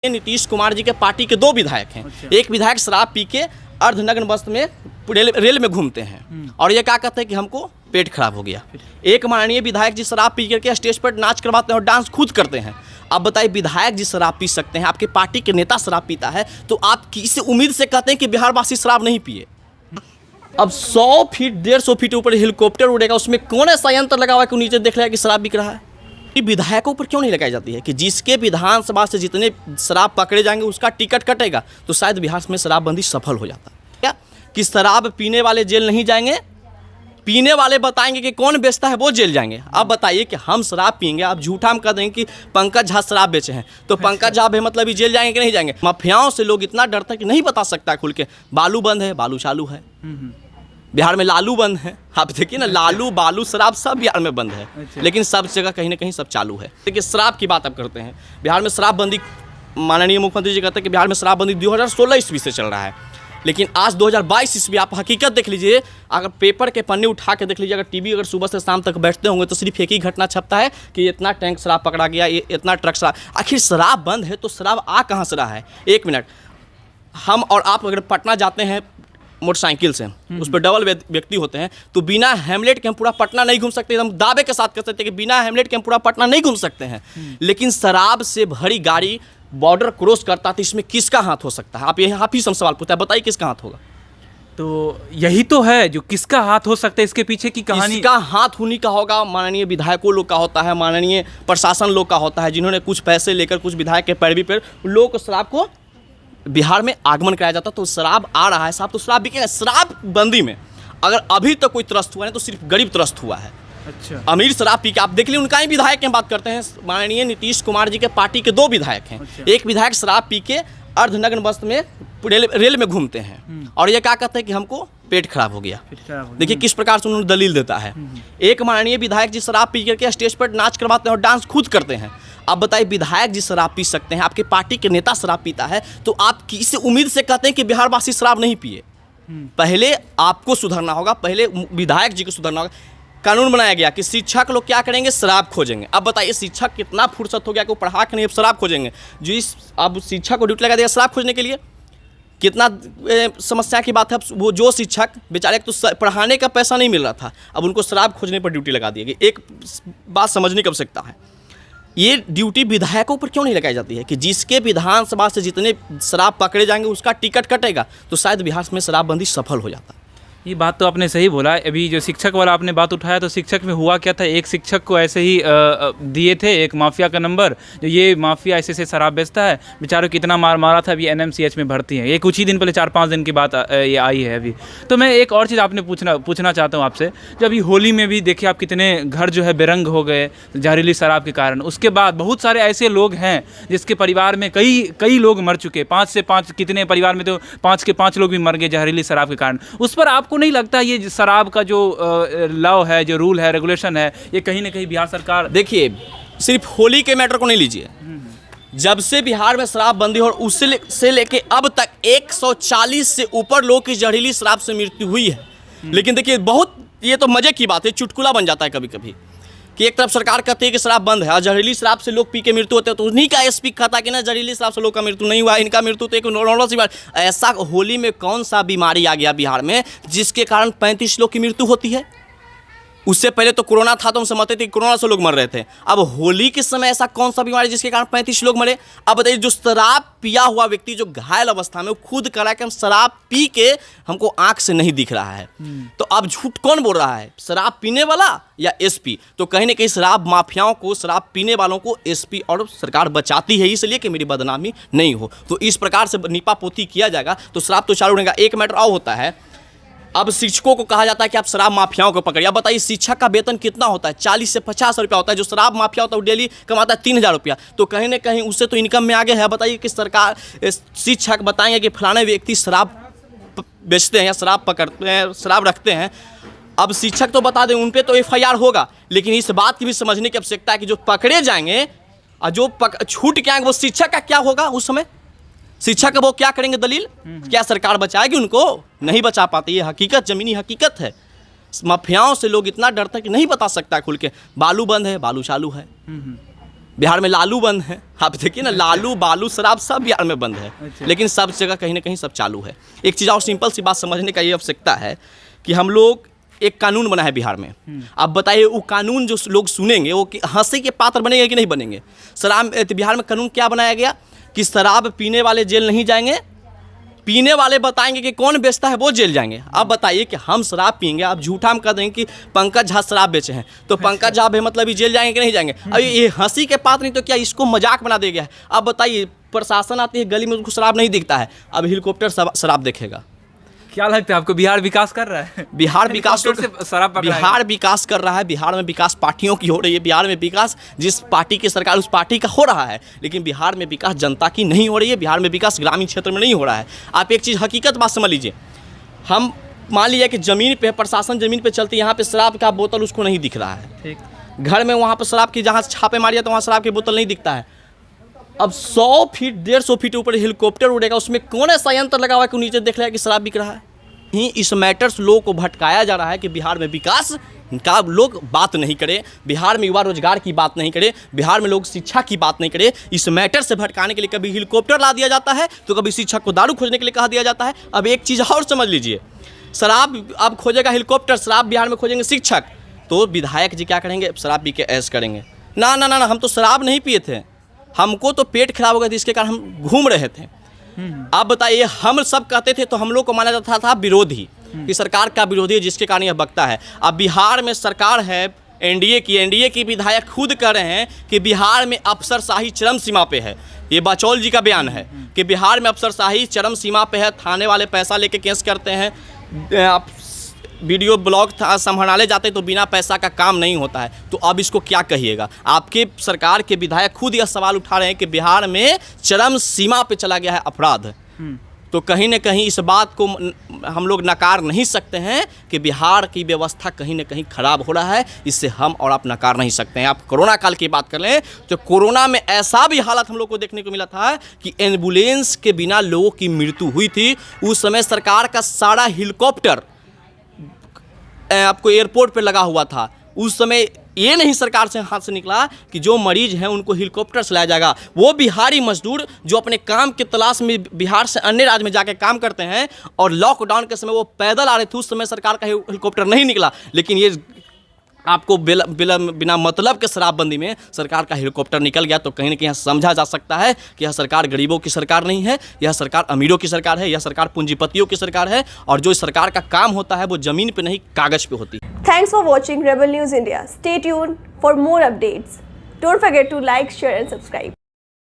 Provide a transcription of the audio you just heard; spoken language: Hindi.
नीतीश कुमार जी के पार्टी के 2 विधायक हैं। एक विधायक शराब पी के अर्धनग्न वस्त्र में रेल में घूमते हैं और ये क्या कहते हैं कि हमको पेट खराब हो गया। एक माननीय विधायक जी शराब पी करके स्टेज पर नाच करवाते हैं और डांस खुद करते हैं। अब बताइए, विधायक जी शराब पी सकते हैं, आपके पार्टी के नेता शराब पीता है, तो आप किस उम्मीद से कहते हैं कि बिहारवासी शराब नहीं पिए? अब 100 फीट 150 फीट ऊपर हेलीकॉप्टर उड़ेगा, उसमें कौन ऐसा यंत्र लगा हुआ है कि नीचे देख रहा है कि शराब बिक रहा है? विधायकों पर क्यों नहीं लगाई जाती है कि जिसके विधानसभा से जितने शराब पकड़े जाएंगे उसका टिकट कटेगा, तो शायद बिहार में शराबबंदी सफल हो जाता। क्या कि शराब पीने वाले जेल नहीं जाएंगे, पीने वाले बताएंगे कि कौन बेचता है वो जेल जाएंगे। अब बताइए कि हम शराब पियेंगे, आप झूठा हम कह देंगे कि पंकज झा शराब बेचे हैं, तो पंकज झा भी मतलब जेल जाएंगे कि नहीं जाएंगे? माफियाओं से लोग इतना डरते हैं कि नहीं बता सकता खुल के। बालू बंद है, बालू चालू है। बिहार में लालू बंद है, आप देखिए ना, लालू बालू शराब सब बिहार में बंद है, लेकिन सब जगह कहीं ना कहीं सब चालू है। देखिए शराब की बात अब करते हैं। बिहार में शराबबंदी, माननीय मुख्यमंत्री जी कहते हैं कि बिहार में शराबबंदी 2016 ईस्वी से चल रहा है, लेकिन आज 2022 ईस्वी आप हकीकत देख लीजिए। अगर पेपर के पन्ने उठा के देख लीजिए, अगर टीवी अगर सुबह से शाम तक बैठते होंगे तो सिर्फ एक ही घटना छपता है कि इतना टैंक शराब पकड़ा गया, इतना ट्रक शराब। आखिर शराब बंद है तो शराब आ कहाँ से रहा है? एक मिनट, हम और आप अगर पटना जाते हैं मोटरसाइकिल से, उस पर डबल व्यक्ति होते हैं, तो बिना हेमलेट के हम पूरा पटना नहीं घूम सकते। हम दावे के साथ कह सकते हैं कि बिना हेमलेट के हम पूरा पटना नहीं घूम सकते हैं। लेकिन शराब से भरी गाड़ी बॉर्डर क्रॉस करता, तो इसमें किसका हाथ हो सकता है? आप ही सवाल पूछता है, बताइए किसका हाथ होगा? तो यही तो है जो किसका हाथ हो सकता है, इसके पीछे की कहानी। इसका हाथ उन्हीं का होगा, माननीय विधायकों लोग का होता है, माननीय प्रशासन लोग का होता है, जिन्होंने कुछ पैसे लेकर कुछ विधायक के पैरवी पर लोग को शराब को बिहार में आगमन कराया जाता। तो शराब आ रहा है साहब, तो शराब बिकेगा। शराब बंदी में अगर अभी तक कोई त्रस्त हुआ है तो सिर्फ गरीब त्रस्त हुआ है। अच्छा, अमीर शराब पी के आप देख लीजिए, उनका ही विधायक की बात करते हैं। माननीय नीतीश कुमार जी के पार्टी के 2 विधायक हैं। एक विधायक शराब पी के अर्धनग्न वस्त्र में रेल में घूमते हैं और ये क्या कहते हैं कि हमको पेट खराब हो गया। देखिए किस प्रकार से उन्होंने दलील देता है। एक माननीय विधायक जी शराब पी करके स्टेज पर नाच करवाते हैं और डांस खुद करते हैं। अब बताइए, विधायक जी शराब पी सकते हैं, आपके पार्टी के नेता शराब पीता है, तो आप किस उम्मीद से कहते हैं कि बिहारवासी शराब नहीं पिए? पहले आपको सुधरना होगा, पहले विधायक जी को सुधरना होगा। कानून बनाया गया कि शिक्षक लोग क्या करेंगे, शराब खोजेंगे। अब बताइए, शिक्षक कितना फुर्सत हो गया कि वो पढ़ा के नहीं, अब शराब खोजेंगे। जो इस अब शिक्षक को ड्यूटी लगा दिया शराब खोजने के लिए, कितना समस्या की बात है। वो जो शिक्षक बेचारे तो पढ़ाने का पैसा नहीं मिल रहा था, अब उनको शराब खोजने पर ड्यूटी लगा दी गई। एक बात समझने की आवश्यकता है, ये ड्यूटी विधायकों पर क्यों नहीं लगाई जाती है कि जिसके विधानसभा से जितने शराब पकड़े जाएंगे उसका टिकट कटेगा, तो शायद बिहार में शराबबंदी सफल हो जाता। ये बात तो आपने सही बोला। अभी जो शिक्षक वाला आपने बात उठाया, तो शिक्षक में हुआ क्या था, एक शिक्षक को ऐसे ही दिए थे एक माफिया का नंबर, जो ये माफिया ऐसे से शराब बेचता है, बेचारों कितना मारा था। अभी NMCH में भर्ती है, ये कुछ ही दिन पहले 4-5 दिन की बात ये आई है अभी। तो मैं एक और चीज़ आपने पूछना चाहता हूँ आपसे, जो अभी होली में भी देखिए आप कितने घर जो है बेरंग हो गए जहरीली शराब के कारण। उसके बाद बहुत सारे ऐसे लोग हैं जिसके परिवार में कई लोग मर चुके, 5 से 5 कितने परिवार में तो 5 के 5 लोग भी मर गए जहरीली शराब के कारण। उस पर आपको नहीं लगता ये शराब का जो लॉ है, जो रूल है, रेगुलेशन है, ये कहीं ना कहीं बिहार सरकार। देखिए, सिर्फ होली के मैटर को नहीं लीजिए, जब से बिहार में शराब बंदी और उससे से लेके अब तक 140 से ऊपर लोगों की जहरीली शराब से मृत्यु हुई है। लेकिन देखिए, बहुत ये तो मजे की बात है, चुटकुला बन जाता है कभी कभी कि एक तरफ सरकार कहती है कि शराब बंद है और जहरीली शराब से लोग पी के मृत्यु होते हैं, तो उन्हीं का SP कहता है कि ना जहरीली शराब से लोग का मृत्यु नहीं हुआ, इनका मृत्यु तो एक नॉर्मल सी बात। ऐसा होली में कौन सा बीमारी आ गया बिहार में जिसके कारण 35 लोग की मृत्यु होती है? उससे पहले तो कोरोना था, तो हम समझते थे कि कोरोना से लोग मर रहे थे। अब होली के समय ऐसा कौन सा बीमारी जिसके कारण 35 लोग मरे? अब बताइए, जो शराब पिया हुआ व्यक्ति जो घायल अवस्था में, वो खुद कह रहा है कि हम शराब पी के हमको आंख से नहीं दिख रहा है। तो अब झूठ कौन बोल रहा है, शराब पीने वाला या SP? तो कहीं ना कहीं शराब माफियाओं को, शराब पीने वालों को SP और सरकार बचाती है, इसलिए कि मेरी बदनामी नहीं हो। तो इस प्रकार से नीपा पोती किया जाएगा तो शराब तो चालू रहेगा। एक मैटर और होता है, अब शिक्षकों को कहा जाता है कि आप शराब माफियाओं को पकड़िए। अब बताइए, शिक्षक का वेतन कितना होता है? 40 से 50 रुपया होता है। जो शराब माफिया होता है वो डेली कमाता है 3000 रुपया। तो कहीं ना कहीं उससे तो इनकम में आगे है। बताइए कि सरकार, शिक्षक बताएंगे कि फलाने व्यक्ति शराब बेचते हैं या शराब पकड़ते हैं, शराब रखते हैं। अब शिक्षक तो बता दें, उन पर तो FIR होगा, लेकिन इस बात की भी समझने की आवश्यकता है कि जो पकड़े जाएंगे और जो छूट के आएंगे वो शिक्षक का क्या होगा उस समय? शिक्षक वो क्या करेंगे? दलील क्या सरकार बचाएगी उनको? नहीं बचा पाती। ये हकीकत, जमीनी हकीकत है। माफियाओं से लोग इतना डरते हैं कि नहीं बता सकता खुल के। बालू बंद है, बालू चालू है। बिहार में लालू बंद है, आप देखिए ना, लालू बालू शराब सब बिहार में बंद है, लेकिन सब जगह कहीं ना कहीं सब चालू है। एक चीज़ और सिंपल सी बात समझने का ये आवश्यकता है कि हम लोग एक कानून बना है बिहार में, अब बताइए वो कानून जो लोग सुनेंगे वो हंसी के पात्र बनेंगे कि नहीं बनेंगे। शराब बिहार में कानून क्या बनाया गया कि शराब पीने वाले जेल नहीं जाएंगे, पीने वाले बताएंगे कि कौन बेचता है वो जेल जाएंगे। अब बताइए कि हम शराब पियेंगे, आप झूठा हम कह देंगे कि पंकज झा शराब बेचे हैं, तो पंकज झा मतलब जेल जाएंगे कि नहीं जाएंगे। अब ये हंसी के पात्र नहीं तो क्या इसको मजाक बना दिया गया है। अब बताइए प्रशासन आती है गली में, उनको शराब नहीं दिखता है, अब हेलीकॉप्टर शराब देखेगा। क्या लगता है आपको, बिहार विकास कर रहा है? बिहार विकास से शराब पकड़ा है। बिहार विकास कर रहा है। बिहार में विकास पार्टियों की हो रही है, बिहार में विकास जिस पार्टी की सरकार उस पार्टी का हो रहा है, लेकिन बिहार में विकास जनता की नहीं हो रही है। बिहार में विकास ग्रामीण क्षेत्र में नहीं हो रहा है। आप एक चीज़ हकीकत बात समझ लीजिए, हम मान लीजिए कि ज़मीन पे प्रशासन ज़मीन पे चलती है, यहाँ पे शराब का बोतल उसको नहीं दिख रहा है, ठीक। घर में वहाँ पर शराब की जहाँ छापे मारिया तो वहाँ शराब की बोतल नहीं दिखता है। अब 100 फीट 150 फीट ऊपर हेलीकॉप्टर उड़ेगा, उसमें कौन ऐसा यंत्र लगा हुआ है कि नीचे देख लिया कि शराब बिक रहा है। ही इस मैटर्स लोगों को भटकाया जा रहा है कि बिहार में विकास का लोग बात नहीं करें, बिहार में युवा रोजगार की बात नहीं करें, बिहार में लोग शिक्षा की बात नहीं करें। इस मैटर से भटकाने के लिए कभी हेलीकॉप्टर ला दिया जाता है तो कभी शिक्षक को दारू खोजने के लिए कहा दिया जाता है। अब एक चीज़ और समझ लीजिए, शराब अब खोजेगा हेलीकॉप्टर, शराब बिहार में खोजेंगे शिक्षक, तो विधायक जी क्या करेंगे, शराब पी के ऐश करेंगे। ना ना ना ना, हम तो शराब नहीं पिए थे, हमको तो पेट खराब हो गया था, इसके कारण हम घूम रहे थे। आप बताइए, हम सब कहते थे तो हम लोग को माना जाता था विरोधी, कि सरकार का विरोधी है जिसके कारण यह बकता है। अब बिहार में सरकार है एनडीए की विधायक खुद कह रहे हैं कि बिहार में अफसरशाही चरम सीमा पे है। ये बचौल जी का बयान है कि बिहार में अफसरशाही चरम सीमा पे है, थाने वाले पैसा लेके केस करते हैं, आप वीडियो ब्लॉग संभाले जाते तो बिना पैसा का काम नहीं होता है। तो अब इसको क्या कहिएगा, आपके सरकार के विधायक खुद यह सवाल उठा रहे हैं कि बिहार में चरम सीमा पे चला गया है अपराध। तो कहीं ना कहीं इस बात को हम लोग नकार नहीं सकते हैं कि बिहार की व्यवस्था कहीं ना कहीं खराब हो रहा है, इससे हम और आप नकार नहीं सकते हैं। आप कोरोना काल की बात कर लें तो कोरोना में ऐसा भी हालत हम लोग को देखने को मिला था कि एम्बुलेंस के बिना लोगों की मृत्यु हुई थी। उस समय सरकार का सारा हेलीकॉप्टर आपको एयरपोर्ट पे लगा हुआ था। उस समय ये नहीं सरकार से हाथ से निकला कि जो मरीज हैं उनको हेलीकॉप्टर से लाया जाएगा। वो बिहारी मजदूर जो अपने काम की तलाश में बिहार से अन्य राज्य में जाके काम करते हैं और लॉकडाउन के समय वो पैदल आ रहे थे, उस समय सरकार का हेलीकॉप्टर नहीं निकला। लेकिन ये आपको बिना मतलब के शराबबंदी में सरकार का हेलीकॉप्टर निकल गया। तो कहीं ना कहीं समझा जा सकता है कि यह सरकार गरीबों की सरकार नहीं है, यह सरकार अमीरों की सरकार है, यह सरकार पूंजीपतियों की सरकार है। और जो सरकार का काम होता है वो ज़मीन पे नहीं कागज पे होती है। Thanks for watching Rebel News India. Stay tuned for more updates. Don't forget to like, share and subscribe.